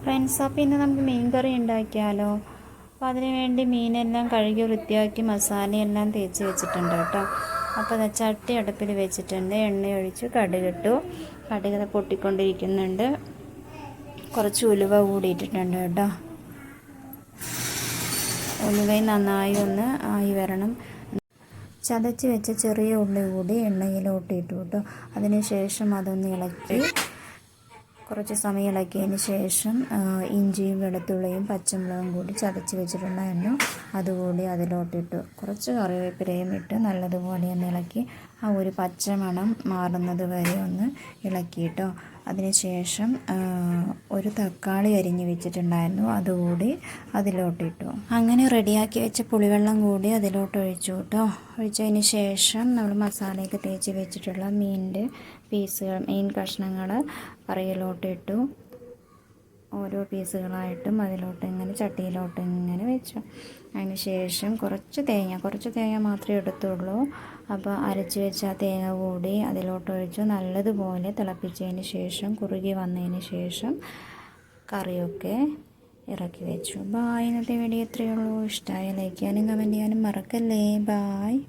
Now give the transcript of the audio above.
Friends, അപ്പോൾ ഇന്ന് നമുക്ക് മീൻ കറി ഉണ്ടാക്കിയാലോ. അപ്പോൾ അതിന് വേണ്ടി മീനെല്ലാം കഴുകി വൃത്തിയാക്കി മസാലയെല്ലാം തേച്ച് വെച്ചിട്ടുണ്ട് കേട്ടോ. അപ്പോൾ അത് ചട്ടി അടുപ്പിൽ വെച്ചിട്ടുണ്ട്. എണ്ണ ഒഴിച്ച് കടുകിട്ടു. കടുക് പൊട്ടിക്കൊണ്ടിരിക്കുന്നുണ്ട്. കുറച്ച് ഉലുവ കൂടിയിട്ടിട്ടുണ്ട് കേട്ടോ. ഉലുവയും നന്നായി ഒന്ന് ആയി വരണം. ചതച്ച് വെച്ച ചെറിയ ഉള്ളി കൂടി എണ്ണയിലോട്ടിട്ടു കേട്ടോ. അതിന് ശേഷം അതൊന്ന് ഇളക്കി കുറച്ച് സമയം ഇളക്കിയതിന് ശേഷം ഇഞ്ചിയും വെളുത്തുള്ളിയും പച്ചമുളകും കൂടി ചതച്ച് വെച്ചിട്ടുണ്ടായിരുന്നു. അതുകൂടി അതിലോട്ടിട്ടു. കുറച്ച് കറിവേപ്പിലയും ഇട്ട് നല്ലതുപോലെ ഒന്ന് ഇളക്കി ആ ഒരു പച്ചമണം മാറുന്നത് വരെ ഒന്ന് ഇളക്കിയിട്ടോ. അതിനുശേഷം ഒരു തക്കാളി അരിഞ്ഞ് വെച്ചിട്ടുണ്ടായിരുന്നു. അതുകൂടി അതിലോട്ടിട്ടു. അങ്ങനെ റെഡിയാക്കി വെച്ച പുളിവെള്ളം കൂടി അതിലോട്ട് ഒഴിച്ചു കേട്ടോ. ഒഴിച്ചതിന് ശേഷം നമ്മൾ മസാലയൊക്കെ തേച്ച് വെച്ചിട്ടുള്ള മീനിൻ്റെ പീസുകൾ, മീൻ കഷ്ണങ്ങൾ കറിയിലോട്ടിട്ടു. ഓരോ പീസുകളായിട്ടും അതിലോട്ട് ഇങ്ങനെ ചട്ടിയിലോട്ട് ഇങ്ങനെ വെച്ചു. അതിന് ശേഷം കുറച്ച് തേങ്ങ മാത്രമേ എടുത്തുള്ളൂ. അപ്പോൾ അരച്ച് വെച്ച ആ തേങ്ങ കൂടി അതിലോട്ട് ഒഴിച്ചു നല്ലതുപോലെ തിളപ്പിച്ചതിന് ശേഷം കുറുകി വന്നതിന് ശേഷം കറിയൊക്കെ ഇറക്കി വെച്ചു. ബായ്. ഇന്നത്തെ വീഡിയോ ഇത്രയേ ഉള്ളൂ. ഇഷ്ടമായ ലൈക്ക് ചെയ്യാനും കമൻറ്റ് ചെയ്യാനും മറക്കല്ലേ. ബായ്.